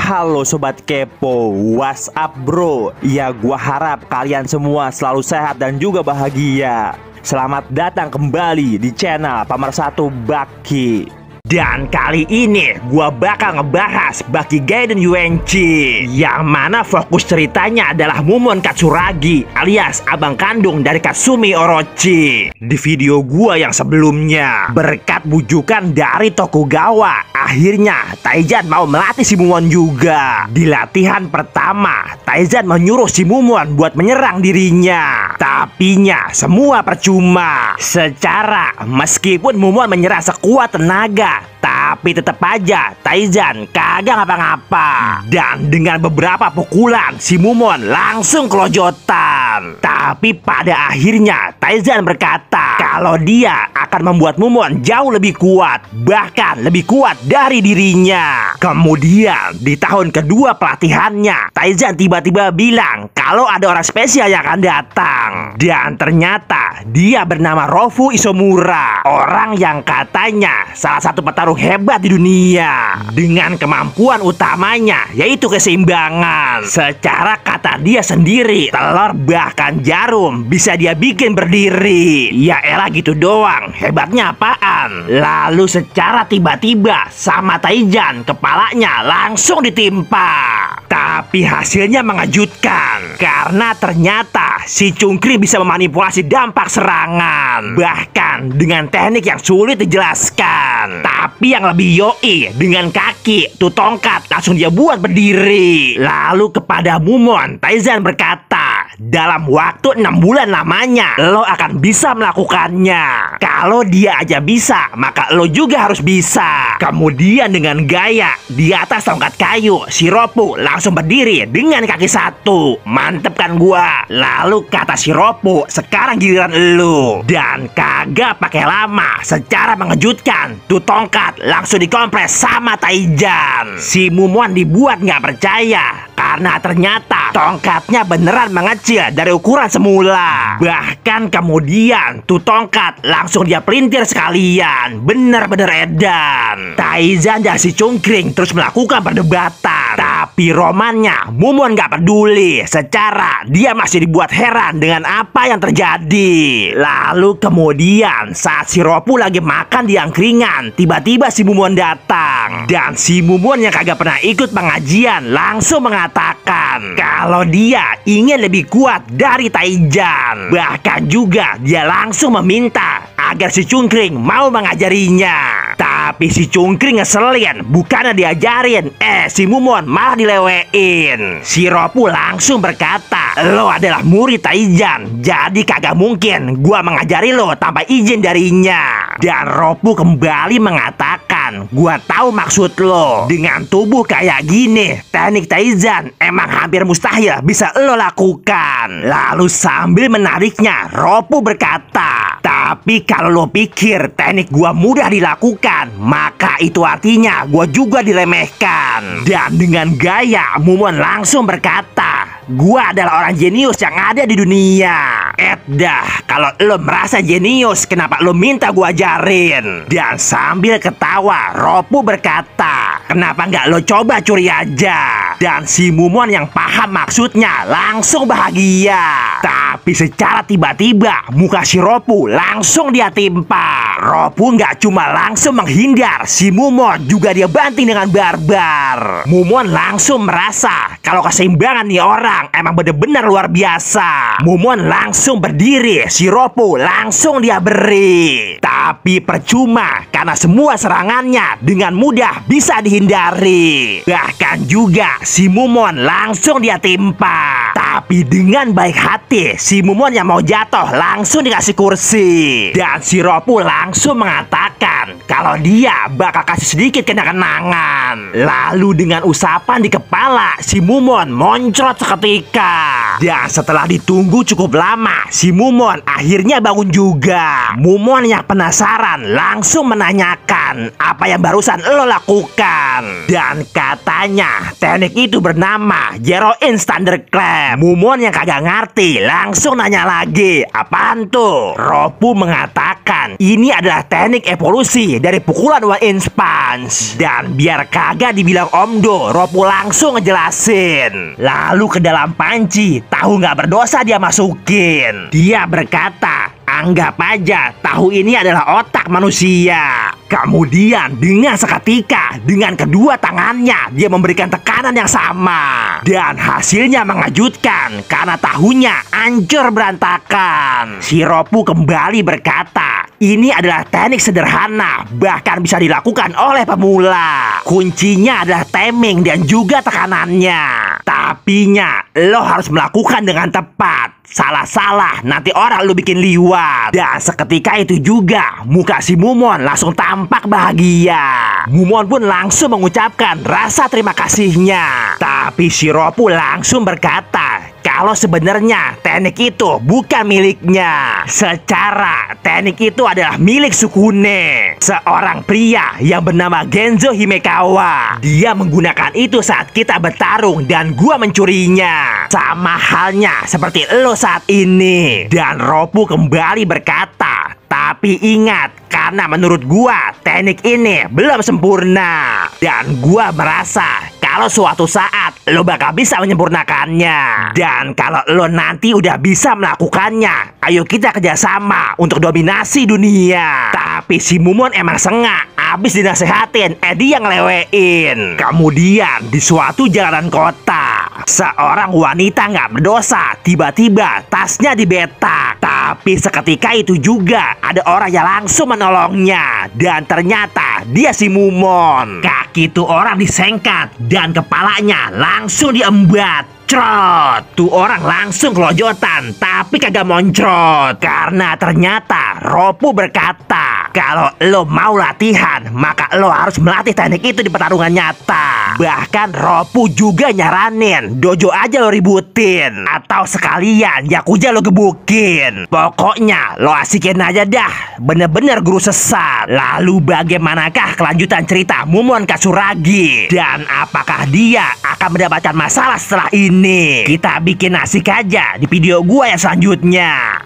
Halo Sobat Kepo, what's up bro? Ya gua harap kalian semua selalu sehat dan juga bahagia. Selamat datang kembali di channel Pemersatu Baki. Dan kali ini gua bakal ngebahas Baki Gaiden UNC, yang mana fokus ceritanya adalah Mumon Katsuragi alias abang kandung dari Kasumi Orochi. Di video gua yang sebelumnya, berkat bujukan dari Tokugawa, akhirnya Taizan mau melatih si Mumon juga. Di latihan pertama, Taizan menyuruh si Mumon buat menyerang dirinya. Tapinya semua percuma. Secara meskipun Mumon menyerang sekuat tenaga, tapi tetap aja Taizan kagak ngapa-ngapa. Dan dengan beberapa pukulan, si Mumon langsung kelojotan. Tapi pada akhirnya Taizan berkata kalau dia akan membuat Mumon jauh lebih kuat, bahkan lebih kuat dari dirinya. Kemudian di tahun kedua pelatihannya, Taizan tiba-tiba bilang kalau ada orang spesial yang akan datang. Dan ternyata dia bernama Rofu Isomura, orang yang katanya salah satu petarung hebat di dunia, dengan kemampuan utamanya yaitu keseimbangan. Secara kata dia sendiri, telur bahkan jarum bisa dia bikin berdiri. Ya elah gitu doang, hebatnya apaan? Lalu secara tiba-tiba sama Taizan kepalanya langsung ditimpa. Tapi hasilnya mengejutkan, karena ternyata si Cungkring bisa memanipulasi dampak serangan, bahkan dengan teknik yang sulit dijelaskan. Tapi yang lebih yoi, dengan kaki tuh tongkat langsung dia buat berdiri. Lalu kepada Mumon, Taizan berkata, dalam waktu 6 bulan lamanya lo akan bisa melakukannya. Kalau dia aja bisa, maka lo juga harus bisa. Kemudian dengan gaya di atas tongkat kayu, si Ropu langsung berdiri dengan kaki satu. Mantep kan gua? Lalu kata si Ropu, sekarang giliran lo. Dan kagak pakai lama, secara mengejutkan tuh tongkat langsung dikompres sama Taizan. Si Mumon dibuat nggak percaya, karena ternyata tongkatnya beneran mengecil dari ukuran semula. Bahkan kemudian tuh tongkat langsung dia pelintir sekalian, bener-bener edan. Taizan dan si Cungkring terus melakukan perdebatan, tapi romannya Mumon gak peduli. Secara dia masih dibuat heran dengan apa yang terjadi. Lalu kemudian saat si Ropu lagi makan di angkringan, tiba-tiba si Mumon datang. Dan si Mumon yang kagak pernah ikut pengajian langsung mengatakan kalau dia ingin lebih kuat dari Taizan. Bahkan juga dia langsung meminta agar si Cungkring mau mengajarinya. Tapi si Cungkring ngeselin, bukannya diajarin, si Mumon malah dilewein. Si Ropu langsung berkata, lo adalah murid Taizan, jadi kagak mungkin gua mengajari lo tanpa izin darinya. Dan Ropu kembali mengatakan, gua tahu maksud lo. Dengan tubuh kayak gini, teknik Taizan emang hampir mustahil bisa lo lakukan. Lalu sambil menariknya, Ropu berkata, tapi kalau lo pikir teknik gua mudah dilakukan, maka itu artinya gua juga diremehkan. Dan dengan gaya, Mumon langsung berkata, gua adalah orang jenius yang ada di dunia. Dah, kalau lo merasa jenius, kenapa lo minta gua ajarin? Dan sambil ketawa, Ropu berkata, kenapa nggak lo coba curi aja? Dan si Mumon yang paham maksudnya langsung bahagia. Tapi secara tiba-tiba muka si Ropu langsung dia timpa. Ropu nggak cuma langsung menghindar, si Mumon juga dia banting dengan barbar. Mumon langsung merasa kalau keseimbangan nih orang emang bener-bener luar biasa. Mumon langsung berdiri, si Ropu langsung dia beri. Tapi percuma, karena semua serangannya dengan mudah bisa dihindari. Bahkan juga si Mumon langsung dia timpa. Tapi dengan baik hati, si Mumon yang mau jatuh langsung dikasih kursi. Dan si Ropu langsung mengatakan kalau dia bakal kasih sedikit kenang-kenangan. Lalu dengan usapan di kepala, si Mumon moncrot seketika. Dan setelah ditunggu cukup lama, si Mumon akhirnya bangun juga. Mumon yang penasaran langsung menanyakan apa yang barusan lo lakukan. Dan katanya teknik itu bernama Zeroin Thunderclap. Mumon yang kagak ngerti langsung nanya lagi, apaan tuh? Ropu mengatakan ini adalah teknik evolusi dari pukulan One Inch Punch. Dan biar kagak dibilang omdo, Ropu langsung ngejelasin. Lalu ke dalam panci, tahu nggak berdosa dia masukin. Dia berkata, anggap aja tahu ini adalah otak manusia. Kemudian dengan seketika, dengan kedua tangannya, dia memberikan tekanan yang sama. Dan hasilnya mengejutkan karena tahunya hancur berantakan. Si Ropu kembali berkata, ini adalah teknik sederhana, bahkan bisa dilakukan oleh pemula. Kuncinya adalah timing dan juga tekanannya. Tapinya, lo harus melakukan dengan tepat. Salah-salah, nanti orang lu bikin liwat. Dan seketika itu juga, muka si Mumon langsung tampak bahagia. Mumon pun langsung mengucapkan rasa terima kasihnya. Tapi si Ropu langsung berkata, kalau sebenarnya teknik itu bukan miliknya. Secara teknik itu adalah milik Sukune, seorang pria yang bernama Genzo Himekawa. Dia menggunakan itu saat kita bertarung dan gua mencurinya. Sama halnya seperti lo saat ini. Dan Ropu kembali berkata, tapi ingat, karena menurut gua teknik ini belum sempurna. Dan gua merasa kalau suatu saat lo bakal bisa menyempurnakannya. Dan kalau lo nanti udah bisa melakukannya, ayo kita kerjasama untuk dominasi dunia. Tapi si Mumon emang sengak. Abis dinasehatin, dia ngelewein. Kemudian di suatu jalanan kota, seorang wanita nggak berdosa tiba-tiba tasnya dibetak. Tapi seketika itu juga ada orang yang langsung menolongnya. Dan ternyata dia si Mumon. Kaki tuh orang disengkat dan kepalanya langsung diembat. Crot, tuh orang langsung kelojotan, tapi kagak moncrot. Karena ternyata Ropu berkata, kalau lo mau latihan, maka lo harus melatih teknik itu di pertarungan nyata. Bahkan Ropu juga nyaranin, dojo aja lo ributin, atau sekalian Yakuza lo gebukin. Pokoknya lo asikin aja dah, bener-bener guru sesat. Lalu bagaimanakah kelanjutan cerita Mumon Katsuragi? Dan apakah dia akan mendapatkan masalah setelah ini? Kita bikin asik aja di video gua yang selanjutnya.